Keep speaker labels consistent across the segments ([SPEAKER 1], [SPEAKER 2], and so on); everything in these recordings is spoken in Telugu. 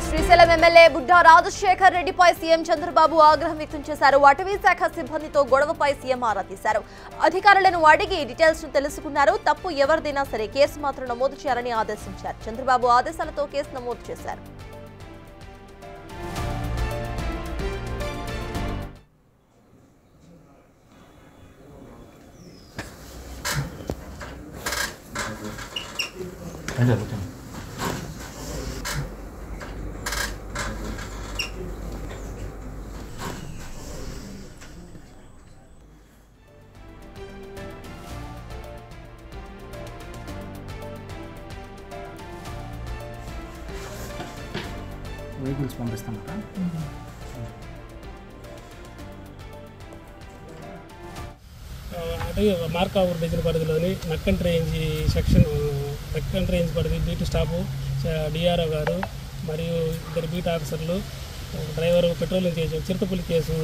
[SPEAKER 1] శ్రీశైలం ఎమ్మెల్యే బుడ్డా రాజశేఖర్ రెడ్డిపై సీఎం చంద్రబాబు ఆగ్రహం వ్యక్తం చేశారు. అటవీ శాఖ సిబ్బందితో గొడవపై సీఎం ఆరా తీశారు. అధికారులను అడిగి డీటెయిల్స్ తెలుసుకున్నారు. తప్పు ఎవరిదైనా సరే కేసు మాత్రం నమోదు చేయాలని ఆదేశించారు. చంద్రబాబు ఆదేశాలతో కేసు నమోదు చేశారు.
[SPEAKER 2] వెహికల్స్ పంపిస్తామట.
[SPEAKER 3] అంటే మార్కావూర్ డివిజన్ పరిధిలోని నక్కన్ రేంజ్ పరిధి బీట్ స్టాఫ్ డిఆర్ఓ గారు మరియు ఇద్దరు బీట్ ఆఫీసర్లు డ్రైవర్ పెట్రోలింగ్ చేయొచ్చు చిరుతపులి కేసు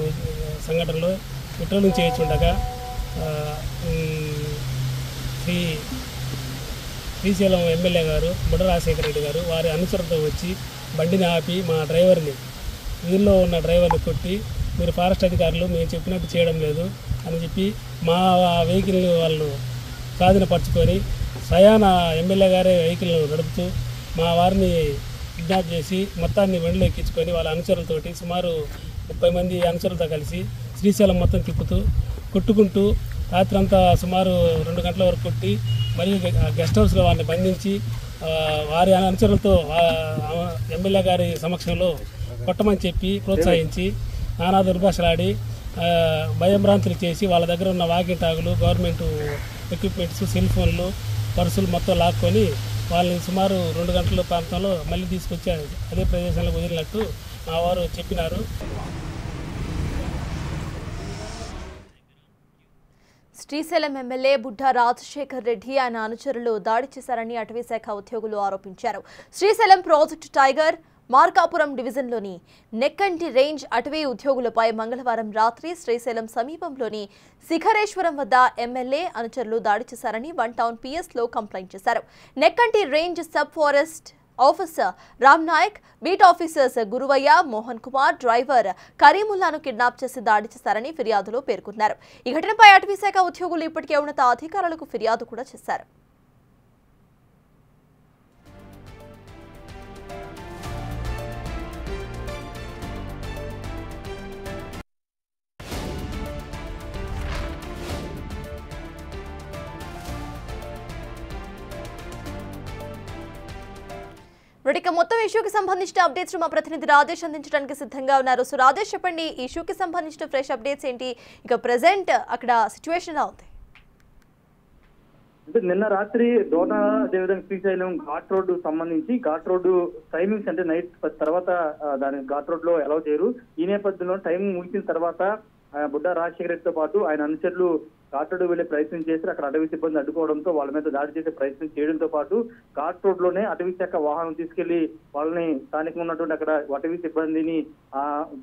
[SPEAKER 3] సంఘటనలో పెట్రోలింగ్ చేయొచ్చుండగా శ్రీశైలం ఎమ్మెల్యే గారు బుడ్డా రాజశేఖర రెడ్డి గారు వారి అనుచరులతో వచ్చి బండిని ఆపి మా డ్రైవర్ని వీరిలో ఉన్న డ్రైవర్ని కొట్టి మీరు ఫారెస్ట్ అధికారులు మేము చెప్పినట్టు చేయడం లేదు అని చెప్పి మా వెహికల్ని వాళ్ళు స్వాధీనపరచుకొని స్వయాన ఎమ్మెల్యే గారే వెహికల్ను నడుపుతూ మా వారిని కిడ్నాప్ చేసి మొత్తాన్ని బండిలో ఎక్కించుకొని వాళ్ళ అనుచరులతోటి సుమారు 30 మంది అనుచరులతో కలిసి శ్రీశైలం మొత్తం తిప్పుతూ కొట్టుకుంటూ రాత్రంతా సుమారు 2 గంటల వరకు కొట్టి మరియు గెస్ట్ హౌస్లో వారిని బంధించి వారి అనుచరులతో ఎమ్మెల్యే గారి సమక్షంలో కొట్టమని చెప్పి ప్రోత్సహించి నానా దుర్భాషలాడి భయభ్రాంతులు చేసి వాళ్ళ దగ్గర ఉన్న వాకిటాగులు గవర్నమెంట్ ఎక్విప్మెంట్స్ సెల్ ఫోన్లు పర్సులు మొత్తం లాక్కొని వాళ్ళని సుమారు 2 గంటల ప్రాంతంలో మళ్ళీ తీసుకొచ్చి అదే ప్రదేశంలో వదిలినట్టు మా వారు చెప్పినారు.
[SPEAKER 1] శ్రీశైలం ఎమ్మెల్యే బుడ్డా రాజశేఖర్ రెడ్డి ఆయన అనుచరులు దాడి చేశారని అటవీ శాఖ ఉద్యోగులు ఆరోపించారు. శ్రీశైలం ప్రాజెక్టు టైగర్ మార్కాపురం డివిజన్లోని నెక్కంటి రేంజ్ అటవీ ఉద్యోగులపై మంగళవారం రాత్రి శ్రీశైలం సమీపంలోని శిఖరేశ్వరం వద్ద ఎమ్మెల్యే అనుచరులు దాడి చేశారని 1 టౌన్ పిఎస్లో కంప్లైంట్ చేశారు. Nekkanti range sub forest officer Ram Nayak, beat officers Guruvayya, Mohan Kumar, driver కరీముల్లాను కిడ్నాప్ చేసి దాడి చేశారని ఫిర్యాదులో పేర్కొన్నారు. ఈ ఘటనపై అటవీ శాఖ ఉద్యోగులు ఇప్పటికే ఉన్నత అధికారులకు ఫిర్యాదు కూడా చేశారు. ఇక మొత్తం ఇష్యూకి సంబంధించిన అప్డేట్స్ మా ప్రతినిధి రాజేష్ అందించడానికి సిద్ధంగా ఉన్నారు. సో రాజేష్, చెప్పండి, ఈ ఇష్యూకి సంబంధించిన ఫ్రెష్ అప్డేట్స్ ఏంటి? ఇక ప్రెసెంట్ అక్కడ సిచ్యువేషన్ ఎలా ఉంది?
[SPEAKER 4] అంటే నిన్న రాత్రి డోనా అదేవిధంగా శ్రీశైలం ఘాట్ రోడ్డు సంబంధించి ఘాట్ రోడ్డు టైమింగ్స్ అంటే నైట్ తర్వాత దాని ఘాట్ రోడ్ లో ఎలా చేయరు. ఈ నేపథ్యంలో టైం ముగిసిన తర్వాత బుడ్డా రాజశేఖర రెడ్డితో పాటు ఆయన అనుచరులు ఘాట్ రోడ్డు వెళ్లే ప్రయత్నం చేసి అక్కడ అటవీ సిబ్బంది అడ్డుకోవడంతో వాళ్ళ మీద దాడి చేసే ప్రయత్నం చేయడంతో పాటు ఘాట్ రోడ్ లోనే అటవీ శాఖ వాహనం తీసుకెళ్లి వాళ్ళని స్థానికంగా ఉన్నటువంటి అక్కడ అటవీ సిబ్బందిని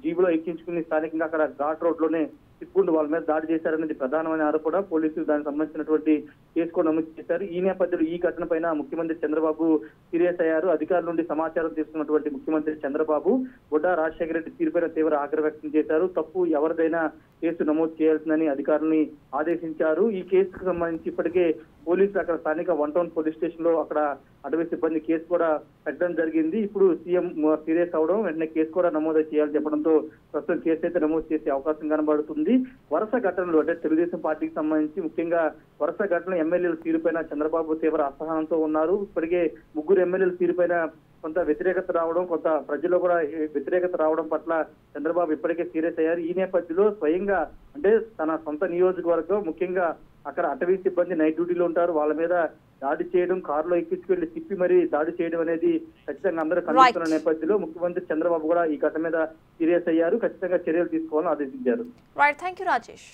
[SPEAKER 4] జీబులో ఎక్కించుకుని స్థానికంగా అక్కడ ఘాట్ రోడ్ లోనే తిప్పుకుంటూ వాళ్ళ మీద దాడి చేశారనేది ప్రధానమైన ఆరోపణ. పోలీసులు దానికి సంబంధించినటువంటి కేసు కూడా నమోదు చేశారు. ఈ నేపథ్యంలో ఈ ఘటన పైన ముఖ్యమంత్రి చంద్రబాబు సీరియస్ అయ్యారు. అధికారుల నుండి సమాచారం తీసుకున్నటువంటి ముఖ్యమంత్రి చంద్రబాబు బుడ్డా రాజశేఖర రెడ్డి తీరుపైన తీవ్ర ఆగ్రహం వ్యక్తం చేశారు. తప్పు ఎవరిదైనా కేసు నమోదు చేయాల్సిందని అధికారులని ఆదేశించారు. ఈ కేసుకు సంబంధించి ఇప్పటికే పోలీసులు అక్కడ స్థానిక 1 టౌన్ పోలీస్ స్టేషన్ లో అక్కడ అటవీ సిబ్బంది కేసు కూడా పెట్టడం జరిగింది. ఇప్పుడు సీఎం సీరియస్ అవడం వెంటనే కేసు కూడా నమోదు చేయాలని చెప్పడంతో ప్రస్తుతం కేసు అయితే నమోదు చేసే అవకాశం కనబడుతుంది. వరుస ఘటనలు అంటే తెలుగుదేశం పార్టీకి సంబంధించి ముఖ్యంగా వరుస ఘటనలు ఎమ్మెల్యేల తీరుపైన చంద్రబాబు తీవ్ర అసహనంతో ఉన్నారు. ఇప్పటికే 3 ఎమ్మెల్యేల తీరుపైన కొంత వ్యతిరేకత రావడం, కొంత ప్రజల్లో కూడా వ్యతిరేకత రావడం పట్ల చంద్రబాబు ఇప్పటికే సీరియస్ అయ్యారు. ఈ నేపథ్యంలో స్వయంగా అంటే తన సొంత నియోజకవర్గం ముఖ్యంగా అక్కడ అటవీ సిబ్బంది నైట్ డ్యూటీలో ఉంటారు. వాళ్ళ మీద దాడి చేయడం, కారులో ఎక్కించుకెళ్లి తిప్పి మరీ దాడి చేయడం అనేది ఖచ్చితంగా అందరూ ఖండిస్తున్న నేపథ్యంలో ముఖ్యమంత్రి చంద్రబాబు కూడా ఈ ఘటన మీద సీరియస్ అయ్యారు. ఖచ్చితంగా చర్యలు తీసుకోవాలని ఆదేశించారు.
[SPEAKER 1] Right, thank you Rajesh.